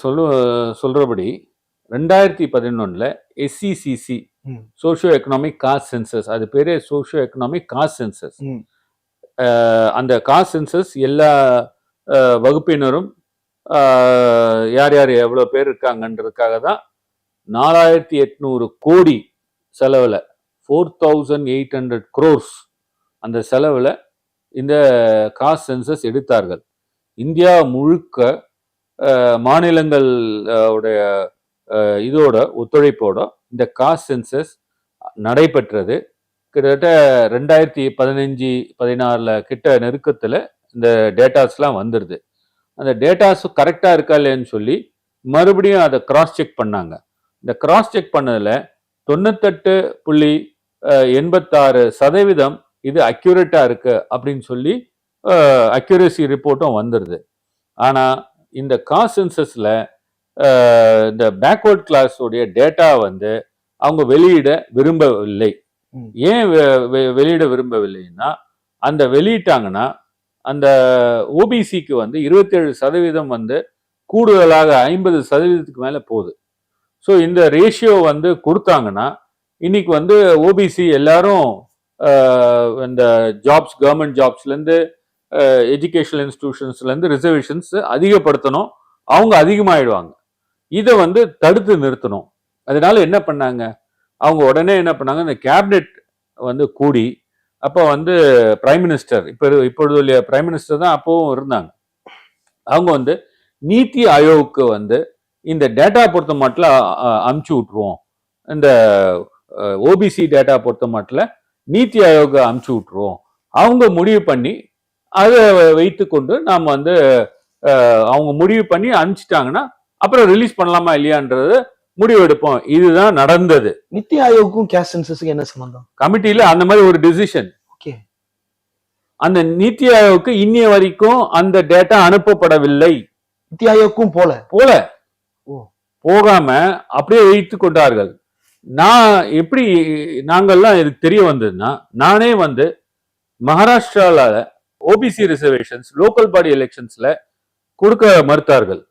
சொல்றபடி 2011 எஸ்சிசிசி, சோஷியோ எக்கனாமிக் காஸ்ட் சென்சஸ், அது பேரே சோஷியோ எக்கனாமிக் காஸ்ட் சென்சஸ். அந்த காஸ்ட் சென்சஸ் எல்லா வகுப்பினரும் யார் யார் எவ்வளவு பேர் இருக்காங்கன்றதுக்காக தான் 4800 கோடி செலவுல 4800 crores அந்த செலவுல இந்த காஸ்ட் சென்சஸ் எடுத்தார்கள். இந்தியா முழுக்க மாநிலங்கள் உடைய இதோட ஒத்துழைப்போட இந்த காஸ்ட் சென்சஸ் நடைபெற்றது. கிட்டத்தட்ட 2015-16 கிட்ட நெருக்கத்தில் இந்த டேட்டாஸ்லாம் வந்துடுது. அந்த டேட்டாஸ் கரெக்டாக இருக்கா இல்லைன்னு சொல்லி மறுபடியும் அதை கிராஸ் செக் பண்ணாங்க. இந்த கிராஸ் செக் பண்ணதில் 98 86% இது அக்யூரேட்டா இருக்கு அப்படின்னு சொல்லி அக்யூரசி ரிப்போர்ட்டும் வந்துடுது. ஆனா இந்த காஸ்ட் சென்சஸ்ல இந்த பேக்வர்ட் கிளாஸ் உடைய டேட்டா வந்து அவங்க வெளியிட விரும்பவில்லை. ஏன் வெளியிட விரும்பவில்லைன்னா, அந்த வெளியிட்டாங்கன்னா அந்த ஓபிசிக்கு வந்து 27% வந்து கூடுதலாக 50% மேல போகுது. ஸோ இந்த ரேஷியோ வந்து கொடுத்தாங்கன்னா இன்னைக்கு வந்து ஓபிசி எல்லாரும் இந்த ஜாப்ஸ், கவர்மெண்ட் ஜாப்ஸ்லேருந்து எஜுகேஷனல் இன்ஸ்டிடியூஷன்ஸ்லேருந்து ரிசர்வேஷன்ஸ் அதிகப்படுத்தணும், அவங்க அதிகமாயிடுவாங்க. இதை வந்து தடுத்து நிறுத்தணும். அதனால என்ன பண்ணாங்க, அவங்க உடனே என்ன பண்ணாங்க, இந்த கேபினெட் வந்து கூடி, அப்போ வந்து பிரைம் மினிஸ்டர், இப்பொழுது பிரைம் மினிஸ்டர் தான் அப்பவும் இருந்தாங்க, அவங்க வந்து நீத்தி ஆயோக்கு வந்து இந்த டேட்டா பொறுத்த மட்டும் அமுச்சு விட்டுருவோம், இந்த ஓபிசி டேட்டா பொறுத்த மட்டும் நீத்தி ஆயோக அமுச்சு விட்டுருவோம், அவங்க முடிவு பண்ணி அதை வைத்து கொண்டு நாம் வந்து அவங்க முடிவு பண்ணி அனுப்பிச்சிட்டாங்கன்னா அப்புறம் ரிலீஸ் பண்ணலாமா இல்லையான்றது முடிவு எடுப்போம். இதுதான் நடந்தது. நித்தி ஆயோக்கும் கேஸ்ட் சென்சஸுக்கு என்ன சம்பந்தம்? கமிட்டியில அந்த மாதிரி ஒரு டிசிஷன். ஓகே. அந்த நித்தி ஆயோக்கு இன்னைய வரைக்கும் அந்த டேட்டா அனுப்பப்படவில்லை. நித்தி ஆயோக்கும் போகாம அப்படியே வைத்து கொண்டார்கள். நான் எப்படி நாங்கள்லாம் இதுக்கு தெரிய வந்ததுன்னா, நானே வந்து மகாராஷ்டிரால ஓபிசி ரிசர்வேஷன்ஸ் லோக்கல் பாடி எலெக்ஷன்ஸ்ல கொடுக்க மறுத்தார்கள்.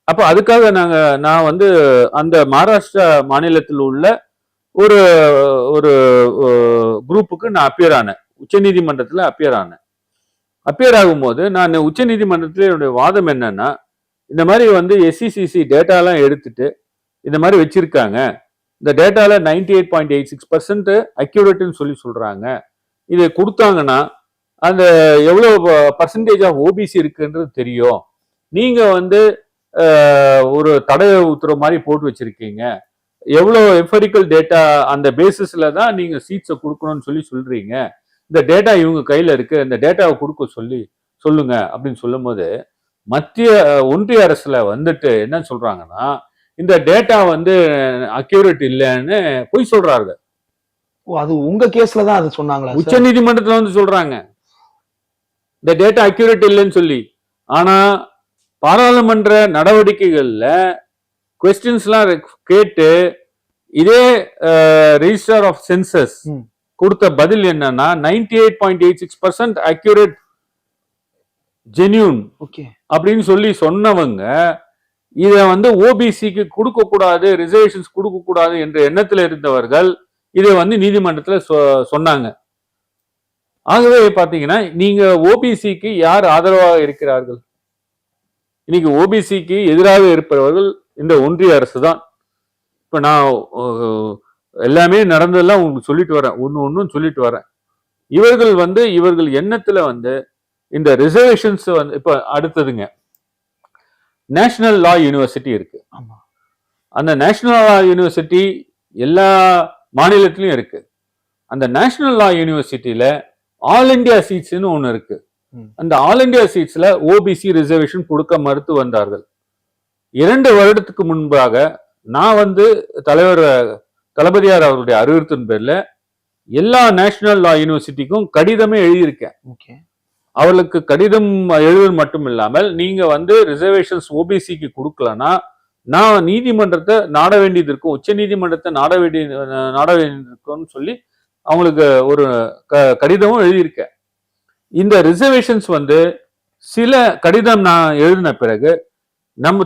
அப்ப அதுக்காக நான் வந்து அந்த மகாராஷ்டிரா மாநிலத்தில் உள்ள ஒரு ஒரு குரூப்புக்கு நான் அப்பியர் ஆனேன், உச்ச நீதிமன்றத்தில் அப்பியர் ஆகும்போது நான் உச்ச நீதிமன்றத்தில் என்னுடைய வாதம் என்னன்னா, இந்த மாதிரி வந்து எஸ்சிசிசி டேட்டாலாம் எடுத்துட்டு இந்த மாதிரி வச்சிருக்காங்க, இந்த டேட்டால 98.86% அக்யூரேட்னு சொல்லி சொல்றாங்க, இதை கொடுத்தாங்கன்னா அந்த எவ்வளவு பர்சன்டேஜ் ஆஃப் ஓபிசி இருக்குன்றது தெரியும், நீங்க வந்து ஒரு தடை உத்தரவு மாதிரி போட்டு வச்சிருக்கீங்க, எவ்வளோ எம்பரிக்கல் டேட்டா அந்த பேசிஸ்ல தான் நீங்க சீட்ஸை கொடுக்கணும்னு சொல்றீங்க, இந்த டேட்டா இவங்க கையில இருக்கு, இந்த டேட்டாவை கொடுக்க சொல்லுங்க அப்படின்னு சொல்லும் போது, மத்திய ஒன்றிய அரசுல வந்துட்டு என்ன சொல்றாங்கன்னா, இந்த டேட்டா வந்து அக்யூரேட் இல்லைன்னு போய் சொல்றாங்க. அது உங்க கேஸ்ல தான் அது சொன்னாங்களா? உச்ச நீதிமன்றத்துல வந்து சொல்றாங்க இந்த டேட்டா அக்யூரேட் இல்லைன்னு சொல்லி. ஆனா பாராளுமன்ற நடவடிக்கைகள்ல கொஸ்டின்ஸ்லாம் கேட்டு இதே ரெஜிஸ்டர் ஆஃப் சென்சஸ் கொடுத்த பதில் என்னன்னா 98.86% அக்யூரேட் ஜென்யூன் அப்படின்னு சொல்லி சொன்னவங்க இதை வந்து ஓபிசிக்கு கொடுக்க கூடாது, ரிசர்வேஷன்ஸ் கொடுக்க கூடாது என்ற எண்ணத்துல இருந்தவர்கள் இதை வந்து நீதிமன்றத்துல சொன்னாங்க. ஆகவே பாத்தீங்கன்னா நீங்க ஓபிசிக்கு யார் ஆதரவாக இருக்கிறார்கள்? இன்னைக்கு ஓபிசிக்கு எதிராக இருப்பவர்கள் இந்த ஒன்றிய அரசு தான். இப்ப நான் எல்லாமே நடந்ததெல்லாம் உங்களுக்கு சொல்லிட்டு வரேன், ஒன்னும் சொல்லிட்டு வரேன். இவர்கள் எண்ணத்துல வந்து இந்த ரிசர்வேஷன்ஸ் வந்து இப்ப அடுத்ததுங்க நேஷனல் லா யூனிவர்சிட்டி இருக்கு. அந்த நேஷனல் லா யூனிவர்சிட்டி எல்லா மாநிலத்திலும் இருக்கு. அந்த நேஷனல் லா யூனிவர்சிட்டியில ஆல் இண்டியா சீட்ஸ்னு ஒண்ணு இருக்கு. அந்த ஆல் இண்டியா சீட்ஸ்ல ஓபிசி ரிசர்வேஷன் கொடுக்க மறுத்து வந்தார்கள். 2 வருடத்துக்கு முன்பாக நான் வந்து தளபதியார் அவருடைய அறிவுறுத்தின் பேர்ல எல்லா நேஷனல் லா யூனிவர்சிட்டிக்கும் கடிதமே எழுதியிருக்கேன். அவர்களுக்கு கடிதம் எழுதுவது மட்டும் இல்லாமல், நீங்க வந்து ரிசர்வேஷன்ஸ் ஓபிசிக்கு கொடுக்கலன்னா நான் நீதிமன்றத்தை நாட வேண்டியது இருக்கும், உச்ச நீதிமன்றத்தை நாட வேண்டியிருக்கும்னு சொல்லி அவங்களுக்கு ஒரு கடிதமும் எழுதியிருக்கேன். இந்த ரிசர்வேஷன்ஸ் வந்து சில கடிதம் நான் எழுதின பிறகு நம்ம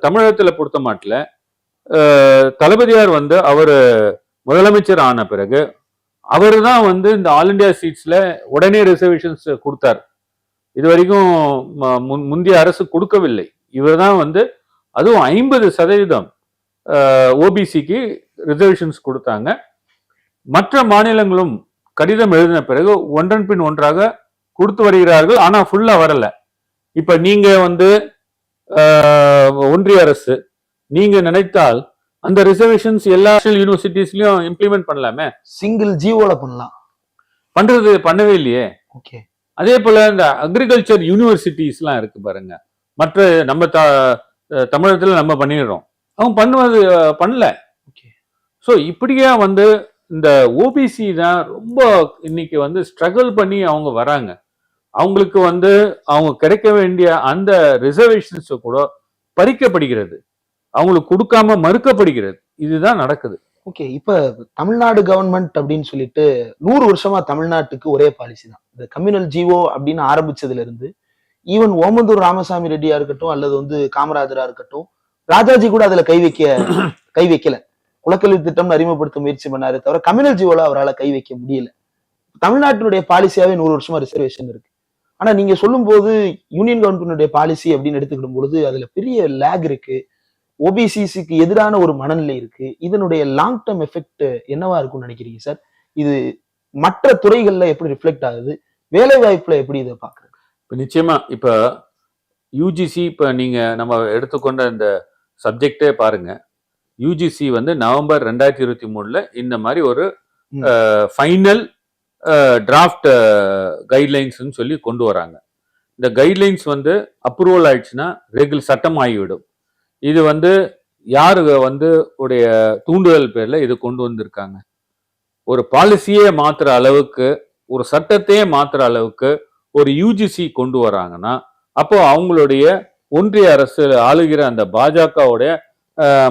தமிழகத்துல பொறுத்த மாட்டில் தளபதியார் வந்து அவர் முதலமைச்சர் ஆன பிறகு அவர் தான் வந்து இந்த ஆல் இண்டியா சீட்ஸ்ல உடனே ரிசர்வேஷன்ஸ் கொடுத்தார். இது வரைக்கும் முந்தைய அரசு கொடுக்கவில்லை. இவர் தான் வந்து அதுவும் 50% ஓபிசிக்கு ரிசர்வேஷன்ஸ் கொடுத்தாங்க. மற்ற மாநிலங்களும் கடிதம் எழுதின பிறகு ஒன்றன் பின் ஒன்றாக கொடுத்து வருகிறார்கள். ஆனா ஃபுல்லா வரல. இப்ப நீங்க வந்து ஒன்றிய அரசு நீங்க நினைத்தால் அந்த ரிசர்வேஷன்ஸ் எல்லா யூனிவர்சிட்டிஸ்லயும் இம்ப்ளிமெண்ட் பண்ணலாமே, சிங்கிள் ஜிஓல பண்ணவே இல்லையே. அதே போல இந்த அக்ரிகல்ச்சர் யூனிவர்சிட்டிஸ் எல்லாம் இருக்கு பாருங்க, மற்ற நம்ம தமிழகத்துல நம்ம பண்ணிடுறோம், அவங்க பண்ணல. ஸோ இப்படியா வந்து இந்த ஓபிசி தான் ரொம்ப இன்னைக்கு வந்து ஸ்ட்ரகிள் பண்ணி அவங்க வராங்க. அவங்களுக்கு வந்து அவங்க கிடைக்க வேண்டிய அந்த ரிசர்வேஷன்ஸ் கூட பறிக்கப்படுகிறது, அவங்களுக்கு கொடுக்காம மறுக்கப்படுகிறது. இதுதான் நடக்குது. ஓகே. இப்ப தமிழ்நாடு கவர்மெண்ட் அப்படின்னு சொல்லிட்டு 100 வருஷமா தமிழ்நாட்டுக்கு ஒரே பாலிசி தான். இந்த கம்யூனல் ஜிஓ அப்படின்னு ஆரம்பிச்சதுல இருந்து ஈவன் ஓமந்தூர் ராமசாமி ரெட்டியா இருக்கட்டும் அல்லது வந்து காமராஜரா இருக்கட்டும், ராஜாஜி கூட அதுல கை வைக்கல. குலக்கல்வி திட்டம்னு அறிமுகப்படுத்த முயற்சி பண்ணாரு தவிர கம்யூனல் ஜிஓல அவரால் கை வைக்க முடியல. தமிழ்நாட்டினுடைய பாலிசியாவே 100 வருஷமா ரிசர்வேஷன் இருக்கு. ஆனா நீங்க சொல்லும் போது யூனியன் கவர்மெண்ட்டுடைய பாலிசி அப்படின்னு எடுத்துக்கிடும் பொழுது அதுல பெரிய லேக் இருக்கு. ஓபிசிசிக்கு எதிரான ஒரு மனநிலை இருக்கு. இதனுடைய லாங் டேர்ம் எஃபெக்ட் என்னவா இருக்கும்னு நினைக்கிறீங்க சார்? இது மற்ற துறைகள்ல எப்படி ரிஃப்ளெக்ட் ஆகுது? வேலை வாய்ப்புல எப்படி இதை பாக்குறது? இப்போ நிச்சயமா இப்போ யூஜிசி இப்போ நீங்க நம்ம எடுத்துக்கொண்ட இந்த சப்ஜெக்டே பாருங்க. யூஜிசி வந்து நவம்பர் 2023 இந்த மாதிரி ஒரு ஃபைனல் டிராஃப்ட் கைட்லைன்ஸ் சொல்லி கொண்டு வராங்க. இந்த கைட்லைன்ஸ் வந்து அப்ரூவல் ஆயிடுச்சுன்னா சட்டம் ஆகிவிடும். இது வந்து யாரு வந்து உடைய தூண்டுதல் பேர்ல இது கொண்டு வந்திருக்காங்க. ஒரு பாலிசியே மாத்துற அளவுக்கு, ஒரு சட்டத்தையே மாத்துற அளவுக்கு ஒரு யூஜிசி கொண்டு வராங்கன்னா, அப்போ அவங்களுடைய ஒன்றிய அரசு ஆளுகிற அந்த பாஜகவுடைய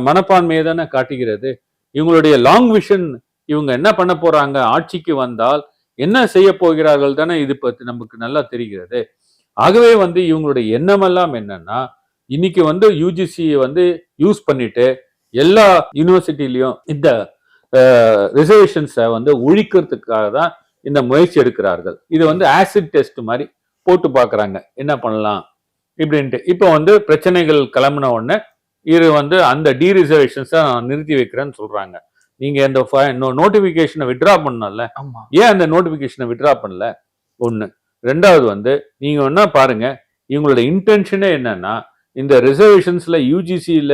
மனப்பான்மையை தானே காட்டுகிறது. இவங்களுடைய லாங் விஷன், இவங்க என்ன பண்ண போறாங்க, ஆட்சிக்கு வந்தால் என்ன செய்ய போகிறார்கள் தானே இது பத்தி நமக்கு நல்லா தெரிகிறது. ஆகவே வந்து இவங்களுடைய எண்ணமெல்லாம் என்னன்னா, இன்னைக்கு வந்து யூஜிசி வந்து யூஸ் பண்ணிட்டு எல்லா யூனிவர்சிட்டிலையும் இந்த ரிசர்வேஷன்ஸை வந்து ஒழிக்கிறதுக்காக தான் இந்த முயற்சி எடுக்கிறார்கள். இது வந்து ஆசிட் டெஸ்ட் மாதிரி போட்டு பார்க்குறாங்க, என்ன பண்ணலாம் இப்படின்ட்டு. இப்போ வந்து பிரச்சனைகள் கிளம்பின உடனே இது வந்து அந்த டீரிசர்வேஷன்ஸை நிறுத்தி வைக்கிறேன்னு சொல்றாங்க. நீங்க இந்த நோட்டிபிகேஷனை வித்ட்ரா பண்ணல, ஏன் அந்த நோட்டிபிகேஷனை வித்ட்ரா பண்ணல? ஒண்ணு. ரெண்டாவது வந்து நீங்க என்ன பாருங்க, இவங்களோட இன்டென்ஷனே என்னன்னா, இந்த ரிசர்வேஷன்ஸ்ல யூஜிசியில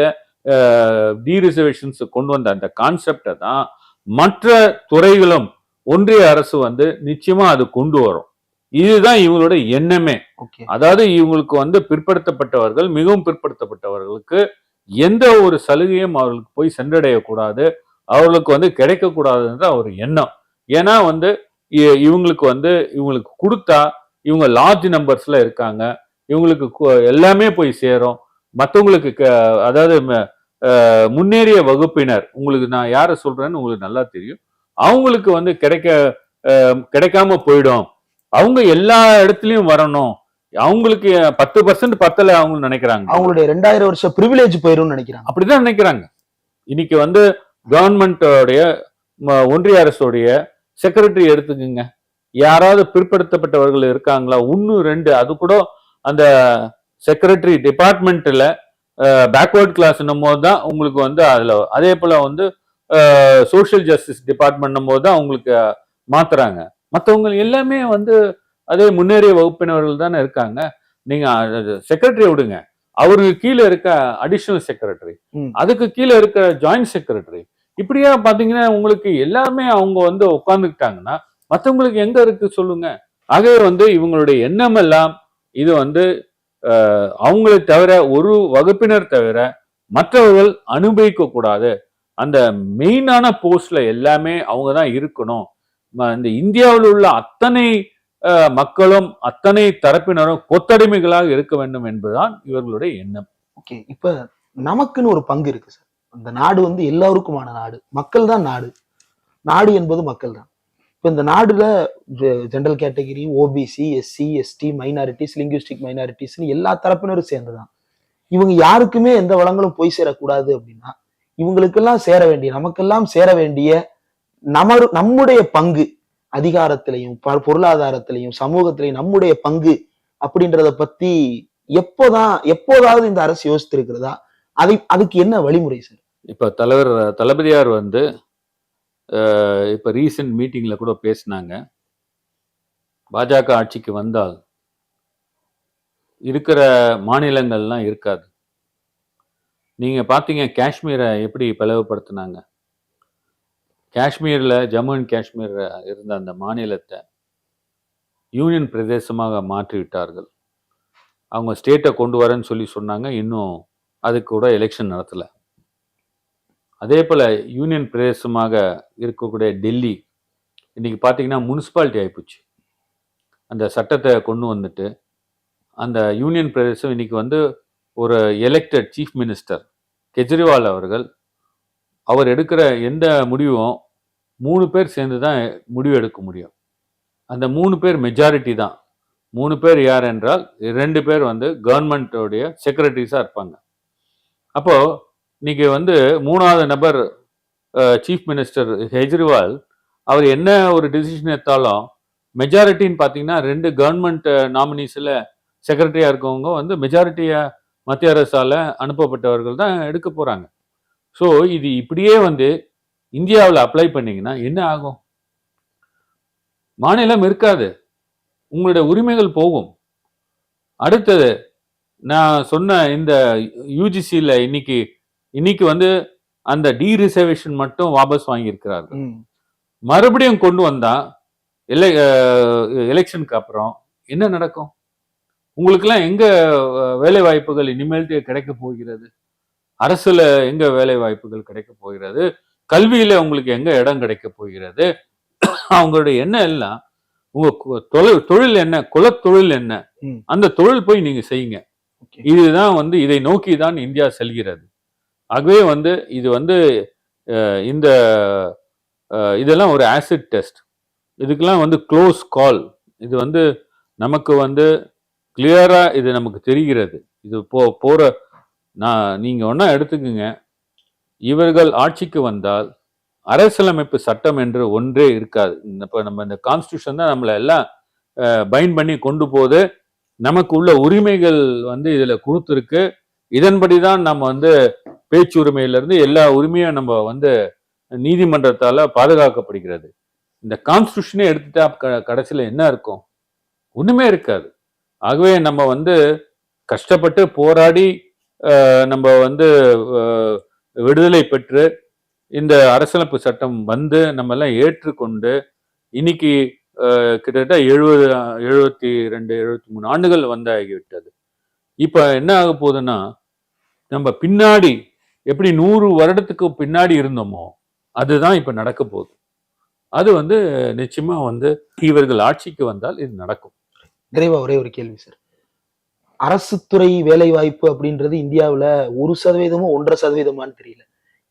டீரிசர்வேஷன்ஸ் கொண்டு வந்த அந்த கான்செப்டை தான் மற்ற துறைகளும் ஒன்றிய அரசு வந்து நிச்சயமா அது கொண்டு வரும். இதுதான் இவங்களோட எண்ணமே. அதாவது இவங்களுக்கு வந்து பிற்படுத்தப்பட்டவர்கள், மிகவும் பிற்படுத்தப்பட்டவர்களுக்கு எந்த ஒரு சலுகையும் அவர்களுக்கு போய் சென்றடையக்கூடாது, அவர்களுக்கு வந்து கிடைக்கக்கூடாதுன்ற ஒரு எண்ணம். ஏன்னா வந்து இவங்களுக்கு கொடுத்தா இவங்க லார்ஜ் நம்பர்ஸ்ல இருக்காங்க, இவங்களுக்கு எல்லாமே போய் சேரும். மற்றவங்களுக்கு அதாவது முன்னேறிய வகுப்பினர், உங்களுக்கு நான் யாரை சொல்றேன்னு உங்களுக்கு நல்லா தெரியும், அவங்களுக்கு வந்து கிடைக்காம போயிடும். அவங்க எல்லா இடத்துலயும் வரணும், அவங்களுக்கு 10% பத்தல அவங்க நினைக்கிறாங்க. அவங்களுடைய 2000 வருஷம் பிரிவிலேஜ் போயிடும் நினைக்கிறாங்க. அப்படிதான் நினைக்கிறாங்க. இன்னைக்கு வந்து கவர்மெண்டோடைய ஒன்றிய அரசுடைய செக்ரட்டரி எடுத்துக்குங்க, யாராவது பிற்படுத்தப்பட்டவர்கள் இருக்காங்களா? 1 2 அது கூட அந்த செக்ரட்டரி டிபார்ட்மெண்ட்ல பேக்வர்ட் கிளாஸ் போது தான் உங்களுக்கு வந்து அதுல, அதே போல வந்து சோசியல் ஜஸ்டிஸ் டிபார்ட்மெண்ட் போது தான் உங்களுக்கு மாத்துறாங்க. மற்றவங்க எல்லாமே வந்து அதே முன்னேறிய வகுப்பினர்கள் தானே இருக்காங்க. நீங்க செக்ரட்டரி விடுங்க, அவருக்கு கீழே இருக்க அடிஷனல் செக்ரட்டரி, அதுக்கு கீழே இருக்க ஜாயிண்ட் செக்ரட்டரி, இப்படியா பாத்தீங்கன்னா உங்களுக்கு எல்லாமே அவங்க வந்து உட்கார்ந்துக்கிட்டாங்கன்னா மற்றவங்களுக்கு எங்க இருக்கு சொல்லுங்க. ஆகவே வந்து இவங்களுடைய எண்ணம் எல்லாம் இது வந்து அவங்களை தவிர, ஒரு வகுப்பினர் தவிர மற்றவர்கள் அனுபவிக்க கூடாது, அந்த மெயினான போஸ்ட்ல எல்லாமே அவங்க தான் இருக்கணும், இந்த இந்தியாவில் உள்ள அத்தனை மக்களும் அத்தனை தரப்பினரும் கொத்தடிமைகளாக இருக்க வேண்டும் என்பதுதான் இவர்களுடைய எண்ணம். ஓகே. இப்ப நமக்குன்னு ஒரு பங்கு இருக்கு சார். அந்த நாடு வந்து எல்லாருக்குமான நாடு, மக்கள் தான் நாடு, நாடு என்பது மக்கள் தான். இப்ப இந்த நாடுல general category, OBC, SC, ST, minorities, linguistic மைனாரிட்டிஸ்னு எல்லா தரப்பினரும் சேர்ந்துதான். இவங்க யாருக்குமே எந்த வளங்களும் போய் சேரக்கூடாது அப்படின்னா இவங்களுக்கெல்லாம் சேர வேண்டிய, நமக்கெல்லாம் சேர வேண்டிய நம்முடைய பங்கு, அதிகாரத்திலையும் பொருளாதாரத்திலையும் சமூகத்திலையும் நம்முடைய பங்கு அப்படின்றத பத்தி எப்போதாவது இந்த அரசு யோசித்திருக்கிறதா? அதுக்கு என்ன வழிமுறை சார்? இப்ப தளபதியார் வந்து இப்ப ரீசெண்ட் மீட்டிங்ல கூட பேசினாங்க, பாஜக ஆட்சிக்கு வந்தால் இருக்கிற மாநிலங்கள்லாம் இருக்காது. நீங்க பாத்தீங்க காஷ்மீரை எப்படி பிளவுபடுத்தினாங்க. காஷ்மீர்ல, ஜம்மு அண்ட் காஷ்மீர் இருந்த அந்த மாநிலத்தை யூனியன் பிரதேசமாக மாற்றி விட்டார்கள். அவங்க ஸ்டேட்டை கொண்டு வரேன்னு சொல்லி சொன்னாங்க, இன்னும் அதுக்கு கூட எலெக்ஷன் நடத்தல. அதே போல் யூனியன் பிரதேசமாக இருக்கக்கூடிய டெல்லி இன்னைக்கு பார்த்தீங்கன்னா முனிசிபாலிட்டி ஆகிப்போச்சு. அந்த சட்டத்தை கொண்டு வந்துட்டு அந்த யூனியன் பிரதேசம் இன்னைக்கு வந்து ஒரு எலெக்டட் சீஃப் மினிஸ்டர் கெஜ்ரிவால் அவர்கள் அவர் எடுக்கிற எந்த முடிவும் 3 பேர் சேர்ந்து தான் முடிவு எடுக்க முடியும். அந்த 3 பேர் மெஜாரிட்டி தான். 3 பேர் யார் என்றால் 2 பேர் வந்து கவர்மெண்ட்டோடைய செக்ரட்டரிஸாக இருப்பாங்க. அப்போ இன்னைக்கு வந்து 3வது நபர் சீஃப் மினிஸ்டர் கெஜ்ரிவால் அவர் என்ன ஒரு டிசிஷன் எடுத்தாலும் மெஜாரிட்டின்னு பார்த்தீங்கன்னா 2 கவர்மெண்ட் நாமினிஸில் செக்ரட்டரியாக இருக்கவங்க வந்து மெஜாரிட்டியாக மத்திய அரசால் அனுப்பப்பட்டவர்கள் தான் எடுக்க போகிறாங்க. ஸோ இது இப்படியே வந்து இந்தியாவில் அப்ளை பண்ணிங்கன்னா என்ன ஆகும்? மாநிலம் இருக்காது, உங்களுடைய உரிமைகள் போகும். அடுத்தது நான் சொன்ன இந்த யூஜிசியில் இன்னைக்கு வந்து அந்த டீரிசர்வேஷன் மட்டும் வாபஸ் வாங்கியிருக்கிறார்கள். மறுபடியும் கொண்டு வந்தா எலெக்ஷனுக்கு அப்புறம் என்ன நடக்கும்? உங்களுக்கெல்லாம் எங்க வேலை வாய்ப்புகள் இனிமேல் கிடைக்க போகிறது? அரசுல எங்க வேலை வாய்ப்புகள் கிடைக்க போகிறது? கல்வியில உங்களுக்கு எங்க இடம் கிடைக்க போகிறது? அவங்களுடைய எண்ணம் எல்லாம் உங்க தொழில் என்ன, குலத்தொழில் என்ன, அந்த தொழில் போய் நீங்க செய்யுங்க. இதுதான் வந்து இதை நோக்கி தான் இந்தியா செல்கிறது. ஆகவே வந்து இது வந்து இந்த இதெல்லாம் ஒரு ஆசிட் டெஸ்ட். இதுக்கெல்லாம் வந்து க்ளோஸ் கால். இது வந்து நமக்கு வந்து கிளியரா இது நமக்கு தெரிகிறது. இது போற நீங்க ஒன்னா எடுத்துக்குங்க, இவர்கள் ஆட்சிக்கு வந்தால் அரசியலமைப்பு சட்டம் என்று ஒன்றே இருக்காது. இப்போ நம்ம இந்த கான்ஸ்டியூஷன் தான் நம்மளை எல்லாம் பைண்ட் பண்ணி கொண்டு போது, நமக்கு உள்ள உரிமைகள் வந்து இதுல கொடுத்துருக்கு. இதன்படி தான் நம்ம வந்து பேச்சு உரிமையிலிருந்து எல்லா உரிமையும் நம்ம வந்து நீதிமன்றத்தால பாதுகாக்கப்படுகிறது. இந்த கான்ஸ்டியூஷனே எடுத்துட்டா கடைசியில் என்ன இருக்கும்? ஒண்ணுமே இருக்காது. ஆகவே நம்ம வந்து கஷ்டப்பட்டு போராடி நம்ம வந்து விடுதலை பெற்று இந்த அரசியலமைப்பு சட்டம் வந்து நம்ம எல்லாம் ஏற்றுக்கொண்டு இன்னைக்கு கிட்டத்தட்ட 73 ஆண்டுகள் வந்தாகிவிட்டது. இப்ப என்ன ஆக போகுதுன்னா, நம்ம பின்னாடி எப்படி 100 வருடத்துக்கு பின்னாடி இருந்தோமோ அதுதான் இப்ப நடக்க போகுது. அது வந்து நிச்சயமா வந்து இவர்கள் ஆட்சிக்கு வந்தால் இது நடக்கும். நிறைவா ஒரே ஒரு கேள்வி சார். அரசு துறை வேலை வாய்ப்பு அப்படின்றது இந்தியாவில் 1% 1.5% தெரியல.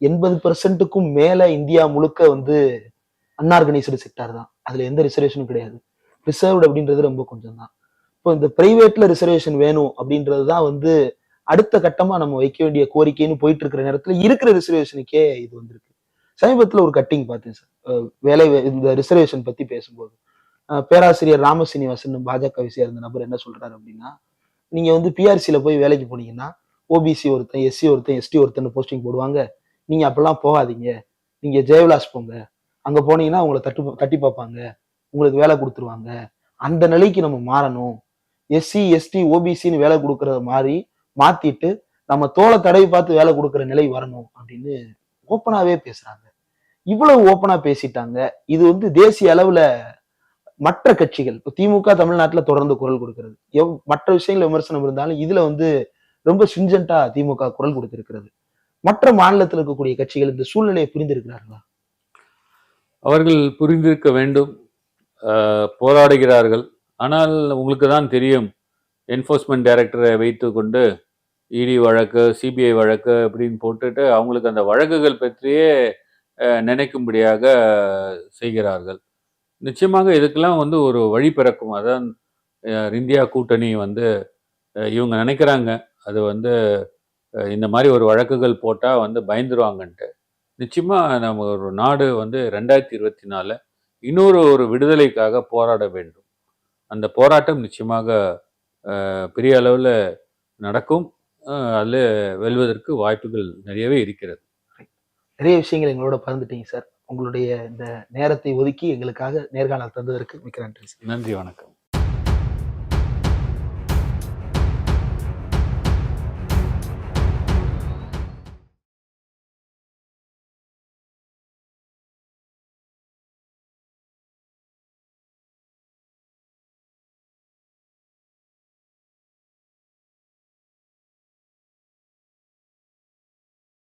80%க்கும் மேல இந்தியா முழுக்க வந்து அன்ஆர்கனைஸ்டு செக்டார் தான். அதுல எந்த ரிசர்வேஷனும் கிடையாது. ரிசர்வ்டு அப்படின்றது ரொம்ப கொஞ்சம் தான். இப்போ இந்த பிரைவேட்ல ரிசர்வேஷன் வேணும் அப்படின்றது தான் வந்து அடுத்த கட்டமா நம்ம வைக்க வேண்டிய கோரிக்கைன்னு போயிட்டு இருக்கிற நேரத்துல இருக்கிற ரிசர்வேஷனுக்கே இது வந்திருக்கு. சமீபத்துல ஒரு கட்டிங் பார்த்தேன் சார். இந்த ரிசர்வேஷன் பத்தி பேசும்போது பேராசிரியர் ராமசீனிவாசன் பாஜகவை சேர்ந்த நபர் என்ன சொல்றாரு அப்படின்னா, நீங்க வந்து பிஆர்சியில போய் வேலைக்கு போனீங்கன்னா ஓபிசி ஒருத்தன், எஸ்சி ஒருத்தன், எஸ்டி ஒருத்தன் போஸ்டிங் போடுவாங்க. நீங்க அப்பெல்லாம் போகாதீங்க, நீங்க ஜெயவிலாஸ் போங்க, அங்க போனீங்கன்னா உங்களை தட்டி பார்ப்பாங்க, உங்களுக்கு வேலை கொடுத்துருவாங்க. அந்த நிலைக்கு நம்ம மாறணும். எஸ்சி எஸ்டி ஓபிசின்னு வேலை கொடுக்கறத மாதிரி மாத்திட்டு நம்ம தோலை தடவி பார்த்து வேலை கொடுக்குற நிலை வரணும் அப்படின்னு ஓப்பனாவே பேசுறாங்க. இவ்வளவு ஓப்பனா பேசிட்டாங்க. இது வந்து தேசிய அளவுல மற்ற கட்சிகள், இப்போ திமுக தமிழ்நாட்டுல தொடர்ந்து குரல் கொடுக்கிறது, மற்ற விஷயங்கள் விமர்சனம் இருந்தாலும் இதுல வந்து ரொம்ப ஸ்ட்ரிஞ்சென்ட்டா திமுக குரல் கொடுத்திருக்கிறது. மற்ற மாநிலத்தில் இருக்கக்கூடிய கட்சிகள் இந்த சூழ்நிலையை புரிந்திருக்கிறார்களா? அவர்கள் புரிந்திருக்க வேண்டும், போராடுகிறார்கள். ஆனால் உங்களுக்கு தான் தெரியும், என்ஃபோர்ஸ்மெண்ட் டைரக்டரை வைத்து கொண்டு இடி வழக்கு, சிபிஐ வழக்கு அப்படின்னு போட்டுட்டு அவங்களுக்கு அந்த வழக்குகள் பற்றியே நினைக்கும்படியாக செய்கிறார்கள். நிச்சயமாக இதுக்கெல்லாம் வந்து ஒரு வழி பிறக்கும். அதான் இந்தியா கூட்டணி வந்து இவங்க நினைக்கிறாங்க, அது வந்து இந்த மாதிரி ஒரு வழக்குகள் போட்டால் வந்து பயந்துருவாங்கன்ட்டு. நிச்சயமா நம்ம ஒரு நாடு வந்து 2024 இன்னொரு விடுதலைக்காக போராட வேண்டும். அந்த போராட்டம் நிச்சயமாக பெரிய அளவில் நடக்கும். அதில் வெல்வதற்கு வாய்ப்புகள் நிறையவே இருக்கிறது. நிறைய விஷயங்கள் எங்களோட பகிர்ந்துட்டீங்க சார். உங்களுடைய இந்த நேரத்தை ஒதுக்கி எங்களுக்காக நேர்காணல் தந்ததற்கு மிக்க நன்றி. நன்றி, வணக்கம்.